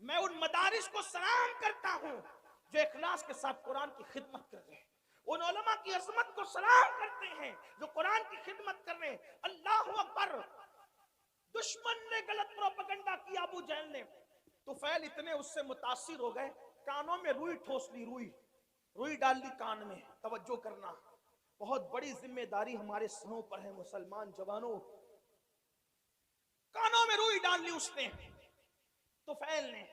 मैं उन मदारिस को सलाम करता हूं जो इखलास के साथ कुरान की खिदमत कर रहे हैं। उन उलमा की अजमत को सलाम करते हैं जो कुरान की खिदमत कर रहे हैं। अल्लाह अकबर। दुश्मन ने गलत प्रोपेगेंडा किया, अबू जहल ने। तुफैल इतने उससे मुतासिर हो गए, कानों में रुई ठोस ली, रुई डाल ली कान में। तवज्जो करना, बहुत बड़ी जिम्मेदारी हमारे सरों पर है मुसलमान जवानों। कानों में रुई डाल ली उसने, तुफैल ने।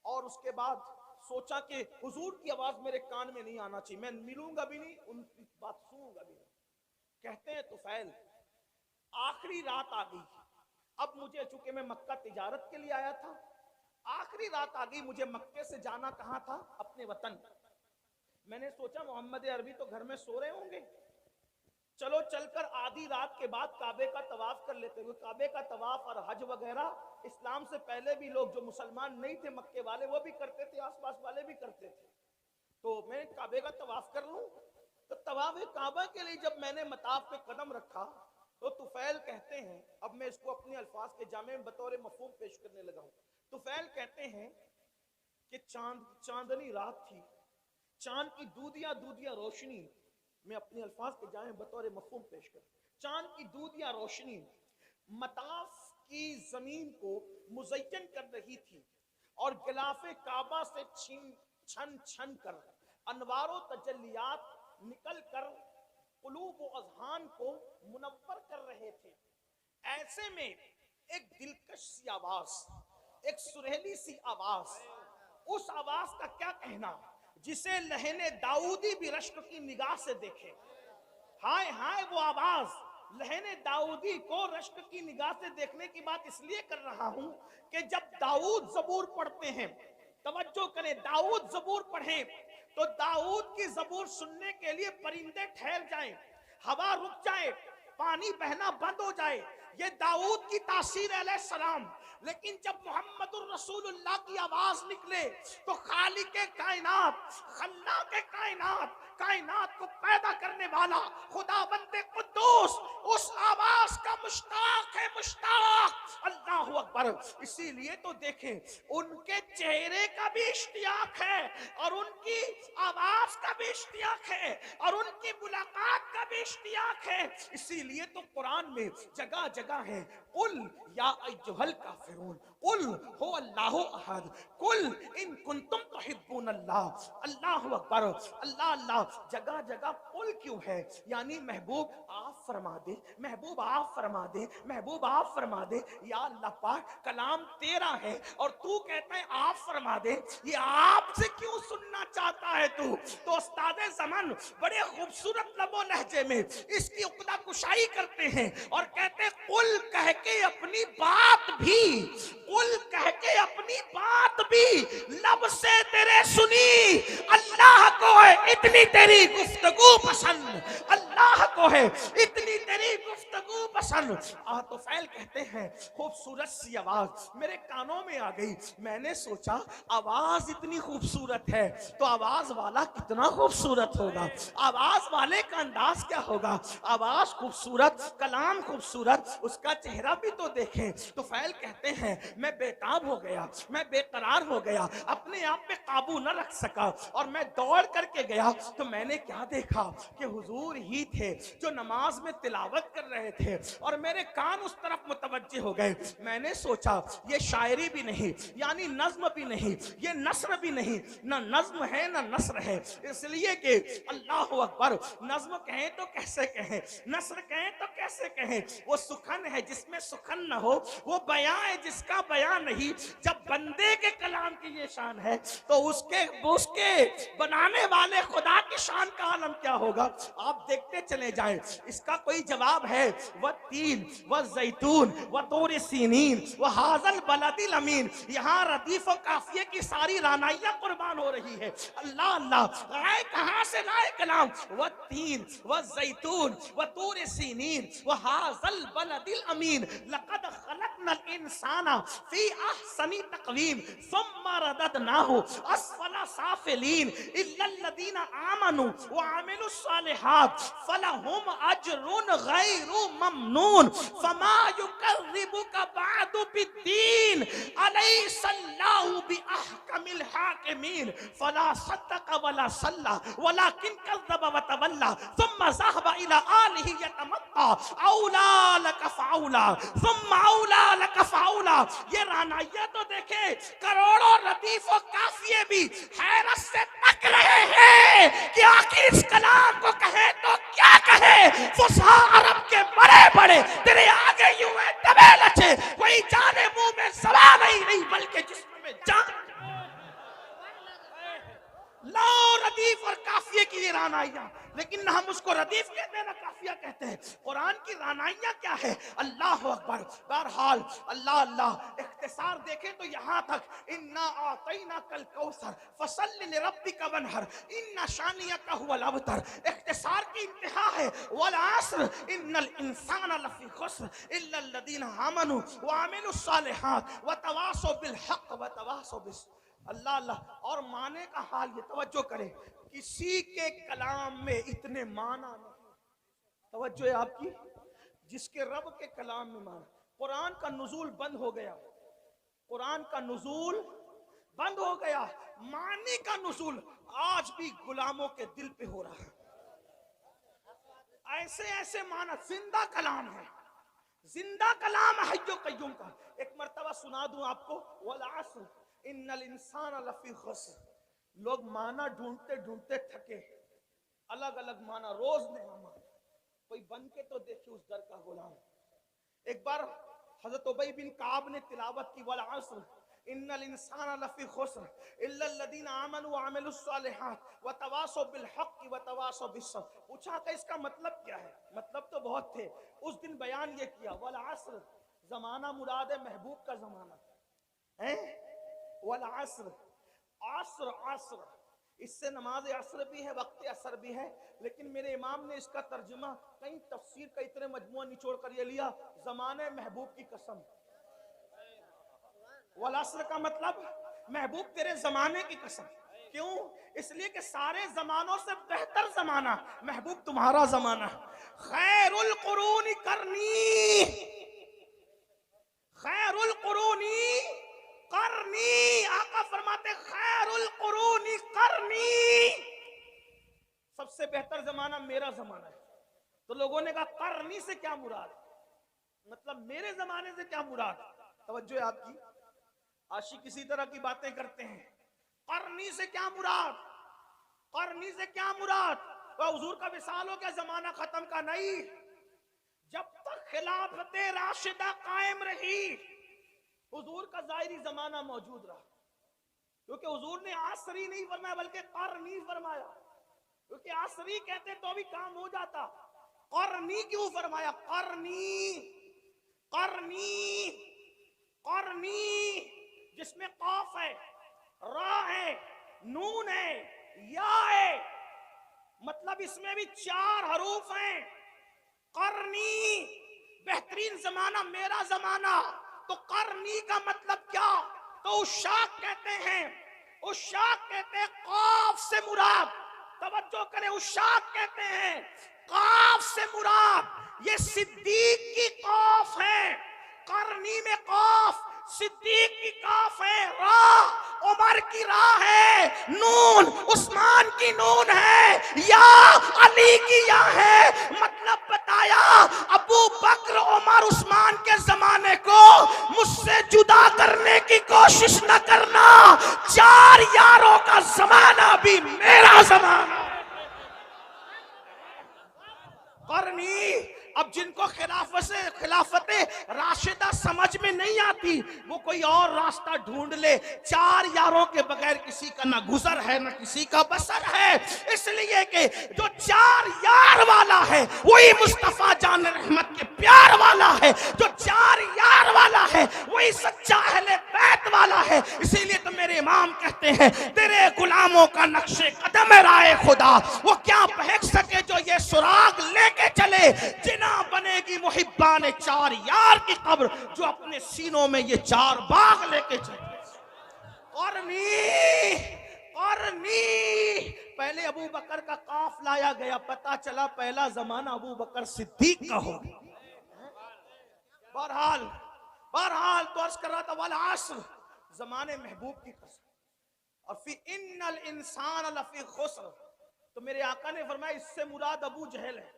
और उसके बाद सोचा कि हुजूर की आवाज मेरे कान में नहीं आना चाहिए, मैं मिलूंगा भी नहीं, उनकी बात सुनूंगा भी नहीं। कहते हैं तुफैल, आखिरी रात आ गई। अब मुझे, चूंकि मैं मक्का तिजारत के लिए आया था, आखिरी रात आ गई। मुझे मक्के से जाना कहां था? अपने वतन। मैंने सोचा मोहम्मद अरबी तो घर में सो रहे होंगे, चलो चलकर आधी रात के बाद काबे का तवाफ कर लेते हुए। काबे का तवाफ और हज वगैरह इस्लाम से पहले भी लोग जो मुसलमान नहीं थे मक्के वाले वो भी करते थे, आसपास वाले भी करते थे। तो मैं काबे का तवाफ कर लूं। तो तवाफ काबा के लिए जब मैंने मताफ पे कदम रखा तो तुफैल कहते हैं, अब मैं इसको अपने अल्फाज के जामे में बतौर मफहूम पेश करने लगा हूं। तुफैल कहते हैं कि चांदनी रात थी, चांद की दूधिया दूधिया रोशनी, मैं अपने अल्फाज के जामे बतौर मफहूम पेश कर, चांद की दूधिया रोशनी मताफ की जमीन को मुज़य्यन कर रही थी और गिलाफे काबा से छन छन कर अनवारो तजल्लियात निकल कर कुलूब व अज़हान को मुनव्वर कर रहे थे। ऐसे में एक दिलकश सी आवाज, एक सुरीली सी आवाज, उस आवाज का क्या कहना जिसे लहने दाऊदी भी रश्क की निगाह से देखे। हाय हाय वो आवाज, लहने दाऊदी को रश्क की निगाह से देखने की बात इसलिए कर रहा हूं कि जब दाऊद ज़बूर पढ़ते हैं, तवज्जो करें, दाऊद ज़बूर पढ़े तो दाऊद की ज़बूर सुनने के लिए परिंदे ठहर जाएं, हवा रुक जाए, पानी बहना बंद हो जाए, ये दाऊद की तासीर अलैहिस्सलाम। लेकिन जब मोहम्मदुर रसूलुल्लाह की आवाज निकले तो खालिके कायनात, खल्लाके कायनात, कायनात को पैदा करने वाला खुदावंदे कुद्दूस उस आवाज का मुश्ताक है, मुश्ताक। अल्लाहु अकबर। इसीलिए तो देखें उनके चेहरे का भी इश्तियाक है और उनकी आवाज का भी इश्तियाक है और उनकी मुलाकात का भी इश्तियाक है। इसीलिए तो कुरान में जगह जगह है, कुल या अय्युहल काफिरून कुल हो अल्लाहु अहद कुल इन कुंतुम तुहिब्बून अल्लाह। अल्लाहु अकबर, अल्लाह अल्लाह। जगह जगह कुल क्यों है? यानी महबूब आप फरमा दे, महबूब आप फरमा दे, महबूब आप फरमा दे। या अल्लाह पाक, कलाम तेरा है और तू कहता है आप फरमा दे, ये आपसे क्यों सुनना चाहता है तू? तो उस्ताद ज़मान बड़े खूबसूरत लबो लहजे में इसकी उक्दा कुशाई करते हैं और कहते हैं कुल कह के अपनी बात भी, कुल कह के अपनी बात भी लब से तेरे सुनी। अल्लाह को है इतनी तेरी गुफ्तगू पसंद, अल्लाह को है इतनी तेरी गुफ्तगू पसंद। तुफैल कहते हैं खूबसूरत सी आवाज मेरे कानों में आ गई। मैंने सोचा आवाज इतनी खूबसूरत है तो आवाज वाला कितना खूबसूरत होगा, आवाज वाले का अंदाज क्या होगा। आवाज खूबसूरत, कलाम खूबसूरत, उसका चेहरा भी तो देखें। तुफैल कहते हैं मैं बेताब हो गया, मैं बेकरार हो गया, अपने आप पे काबू न रख सका और मैं दौड़ करके गया तो मैंने क्या देखा कि हुजूर ही थे जो नमाज में तिलावत कर रहे थे और मेरे कान उस तरफ मुतवज्जे हो गए। मैंने सोचा ये शायरी भी नहीं, यानी नज्म भी नहीं, ये नस्र भी नहीं, ना नज्म है ना नस्र है। इसलिए कि अल्लाहु अकबर, नज्म कहें तो कैसे कहें, नस्र कहें तो कैसे कहें। वो सुखन है जिसमें सुखन न हो, वो बयां है जिसका बयां नहीं। जब बंदे के कलाम की ये शान है तो उसके बनाने वाले खुदा की शान का आलम क्या होगा। आप देखते चले जाएं, इसका कोई जवाब है। वह तीन वह जैतून वह तूर सीनीन वह हाजल बलदिल अमीन। यहाँ रदीफ और काफिये की सारी रानाइयां कुर्बान हो रही है। अल्लाह अल्लाह, आए कहां से लाए कलाम। वह तीन वह जैतून वह तूर सीनीन वह हाजल बलदिल अमीन। लक़द खलक़नल इंसाना फी अहसनी तक़वीम सुम्मा रददनाहु अस्फला साफिलीन इल्लल्लज़ीना आमनू व अमिलुस सालिहात फलहुम अजरुन गैरु ममनून फमा युकज़्ज़िबुका बअदु बिद्दीन अलैहिस्सलाहु बिअहकमिल हाकिमीन फला सद्दक़ वला सल्ला वलाकिन कज़्ज़ब व तवल्ला सुम्मा ज़हबा इला आलिही यतमत्ता औला लक फ़औला सुम्मा औला लक फ़औला। ये रानाइया तो देखे, करोड़ों रदीफ और काफिये भी हैरत से तक रहे हैं कि आखिर इस कलाम को कहे तो क्या कहे। फुसहा अरब के बड़े बड़े तेरे आगे यूं है दबे लचे, कोई जाने मुंह में सवाल ही नहीं बल्कि जिस्म में जान। लो रदीफ और काफिये की ये रानाइयां, लेकिन हम उसको रदीफ कहते हैं ना काफिया कहते हैं। कुरान की रानाइयां क्या है? अल्लाह अकबर। बहरहाल अल्लाह अल्लाह इख्तिसार देखें तो यहाँ तक, इन्ना आतैना कल कौसर फसल्लि लिरब्बिका वनहर इन्ना शानियका हुवल अबतर। इख्तिसार की इंतहा है। वल अस्र इन्नल इंसाना लफी खुस्र इल्ला लल्लज़ीना आमनू व अमिलुस सालिहात व तवासौ बिल हक़ व तवासौ बिस। अल्लाह अल्लाह। और माने का हाल ये, तवज्जो करें, किसी के कलाम में इतने माना नहीं। तवज्जो है आपकी, जिसके रब के कलाम में माना। कुरान का नुज़ूल बंद हो गया, कुरान का नुज़ूल बंद हो गया, मानी का नुज़ूल आज भी गुलामों के दिल पे हो रहा है। ऐसे ऐसे माना, जिंदा कलाम है, जिंदा कलाम है हय्यो कय्यूम का। एक मर्तबा सुना दूं आपको, वल अस्र इन्नल इंसान लफी खुस्र। लोग माना ढूंढते ढूंढते थके, अलग अलग माना, रोज नया माना। कोई बन के तो देखे उस दर का गुलाम। एक बार हजरत उबई बिन काब ने तिलावत की, वल अस्र इन्नल इंसान लफी खुस्र इल्ला लल्लज़ीना आमनू व अमिलुस सालिहात व तवासौ बिल हक़्क़ि व तवासौ बिस सब्र। पूछा कि इसका मतलब क्या है? मतलब तो बहुत थे। उस दिन बयान ये किया, वल अस्र, जमाना मुराद है महबूब का जमाना है। वल अस्र, अस्र अस्र, इससे नमाज असर भी है, वक्त असर भी है, लेकिन मेरे इमाम ने इसका तर्जुमा कई तफसीर का इतने मजमुआ निचोड़ कर ये लिया, ज़माने महबूब की कसम। वल अस्र का मतलब महबूब तेरे जमाने की कसम। क्यों? इसलिए कि सारे जमानों से बेहतर जमाना महबूब तुम्हारा जमाना। खैरुल कुरूनी करनी, खैरुल कुरूनी करनी, आका फरमाते खैरुल कुरूनी करनी, सबसे बेहतर जमाना मेरा जमाना है। तो लोगों ने कहा करनी से क्या मुराद, मतलब मेरे जमाने से क्या मुराद? तवज्जो है आपकी, आशिक इसी तरह की बातें करते हैं। करनी से क्या मुराद, करनी से क्या मुराद? तो हुजूर का विसाल हो गया, जमाना खत्म का नहीं। जब तक खिलाफत राशिदा कायम रही, हुजूर का जाहिरी जमाना मौजूद रहा। क्योंकि हुजूर ने आसरी नहीं फरमाया बल्कि करनी फरमाया, क्योंकि आसरी कहते तो भी काम हो जाता। करनी क्यों फरमाया? करनी, करनी, करनी, जिसमें कौफ है, रा है, नून है, या है, मतलब इसमें भी 4 हरूफ हैं। करनी, बेहतरीन जमाना मेरा जमाना। तो करनी का मतलब क्या? तो उशाक कहते हैं, उशाक कहते हैं कौफ से मुराद, तवज्जो करें, उशाक कहते हैं कौफ से मुराद ये सिद्दीक की कौफ है। करनी में कौफ, सिद्दीक की कौफ है, रा उमर की रा है, नून उस्मान की नून है, या अली की या है। मतलब बताया, अबू बकर उमर उस्मान के जमाने को मुझसे जुदा करने की कोशिश न करना, 4 यारों का जमाना भी मेरा जमाना। करनी, अब जिनको खिलाफत राशिदा समझ में नहीं आती, वो कोई और रास्ता ढूंढ ले। 4 यारों के बगैर किसी का ना गुजर है ना किसी का बसर है। इसलिए कि जो 4 यार वाला है वही मुस्तफा जान रहमत के प्यार वाला है, जो 4 यार वाला है वही सच्चा अहले बैत वाला है। इसीलिए तो मेरे इमाम कहते हैं, तेरे गुलामों का नक्शे कदम राय खुदा, वो क्या बहक सके जो ये सुराग लेके चले। जिना बनेगी मुहिब्बान 4 यार की कब्र, जो अपने सीनों में ये 4 बाग लेके चले। करनी, पहले अबू बकर का काफ लाया गया, पता चला पहला जमाना अबू बकर सिद्दीक का हो। बहरहाल तो अर्ज कर रहा था, वल अस्र, जमाने महबूब की कसम, और फिर इन्नल इंसान लफी खुस्र, तो मेरे आका ने फरमाया इससे मुराद अबू जहल है।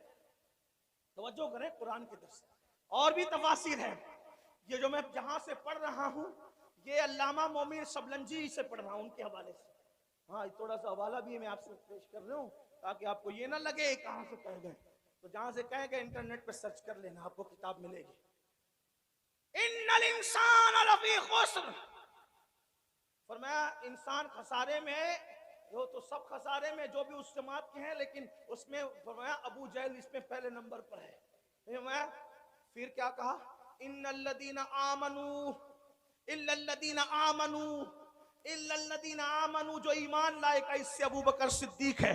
तवज्जो करें कुरान की तरफ से, और भी तफासिर है। ये जो मैं जहां से पढ़ रहा हूं ये अल्लामा मोमिन शबलंजी से पढ़ रहा हूं, उनके हवाले से। हाँ, थोड़ा सा हवाला भी मैं आपसे पेश कर रहा हूँ ताकि आपको ये ना लगे कहां से कह गए। तो जहां से कह गए इंटरनेट पे सर्च कर लेना, आपको किताब मिलेगी। इन्नल इंसान लफी खुस्र, फरमाया इंसान खसारे में, जो तो सब खसारे में जो भी उस जमात के हैं, लेकिन उसमें फरमाया अबू जहल इसमें पहले नंबर पर है। फिर क्या कहा, इन्नल्लदीना आमनू इल्लल्लदीना आमनू इल्लल्लदीना आमनू, जो ईमान लाए का इससे अबू बकर सिद्दीक है,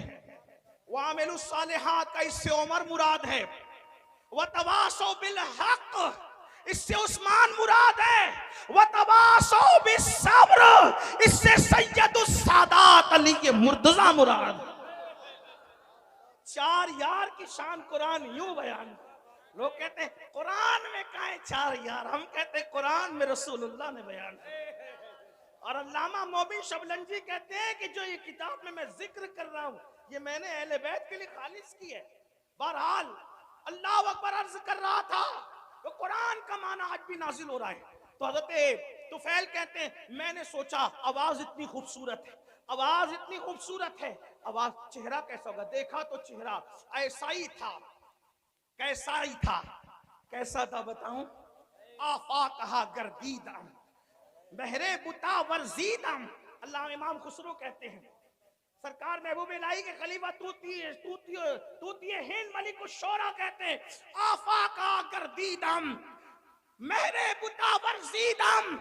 वामिलुस सालिहात का इससे उमर मुराद है, वतवासौ बिल हक इससे उस्मान मुराद है, वतवासौ बिस सब्र इससे सैयदुस सादात अली के मुर्तजा मुराद। चार यार की शान कुरान यूं बयान। लोग कहते हैं कुरान में कहाँ है चार यार, हम कहते हैं कुरान में रसूलुल्लाह ने बयान। और अल्लामा मोमिन शबलंजी कहते हैं कि जो ये किताब में मैं जिक्र कर रहा हूं ये मैंने अहले बैत के लिए खालिस की है। बहरहाल अल्लाह अकबर अर्ज कर रहा था तो कुरान का माना आज भी नाजिल हो रहा है। तो हज़रत तुफैल कहते हैं मैंने सोचा आवाज इतनी खूबसूरत है, आवाज इतनी खूबसूरत है, आवाज, चेहरा कैसा होगा, देखा तो चेहरा ऐसा ही था, कैसा ही था, कैसा था बताऊं, आफा कहा गर्दीदम बहरे बुता वर्जीदम। अल्लाह इमाम खुसरो कहते हैं सरकार महबूब इलाही के खलीफा तूती हिंद मलिक शोरा कहते हैं आफा का गर्दीदम मेरे बुता वर्जीदम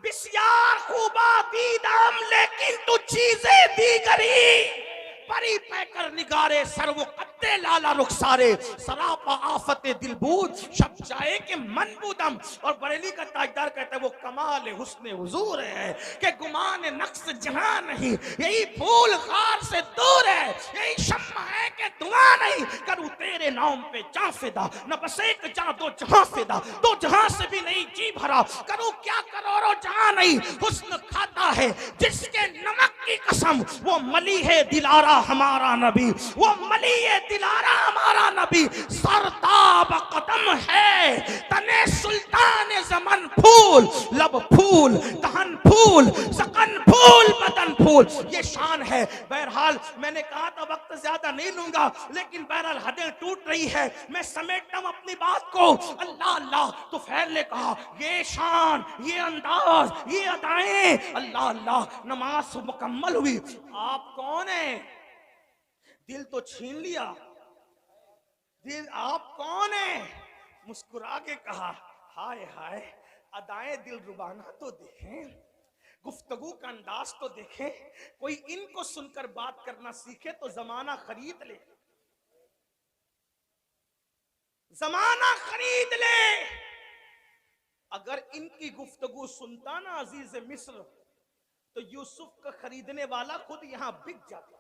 बिस्यार खूबा दीदम, लेकिन तू चीजें दीगरी परी पैकर निगारे सरव कत्ते लाला रुखसारे सरापा आफते दिलबूद शब जाए के मनबूदम। और बरेली का ताजदार कहता है वो कमाल हुस्न हुजूर है कि गुमान नक्स जहां नहीं, यही फूल खार से दूर है, यही शम्मा है कि धुआं नहीं, करूं तेरे नाम पे जा फिदा, न बस एक जा दो जहां फिदा, दो जहां से भी नहीं जी भरा, करूं क्या करोड़ों जहां नहीं, हुस्न खाता है जिसके नमक की कसम, वो मली है दिलारा हमारा नबी, वो मली है दिलारा हमारा नबी, सरताब कदम है तने सुल्तान जमन फूल, लब फूल दहन फूल सकन फूल बदन फूल, ये शान है। बहरहाल मैंने कहा था वक्त ज्यादा नहीं लूंगा, लेकिन बहरहाल हदें टूट रही है, मैं समेटता हूं अपनी बात को। अल्लाह अल्लाह तो फैल ने कहा ये शान, ये अंदाज, ये अदाएं, अल्लाह अल्लाह। नमाज मुकम्मल हुई, आप कौन है, दिल तो छीन लिया, दिल आप कौन है, मुस्कुरा के कहा हाय हाय, अदाएं दिल रुबाना तो देखें, गुफ्तगू का अंदाज तो देखें, कोई इनको सुनकर बात करना सीखे तो जमाना खरीद ले, जमाना खरीद ले। अगर इनकी गुफ्तगू सुनता ना अजीज मिस्र तो यूसुफ का खरीदने वाला खुद यहां बिक जाता।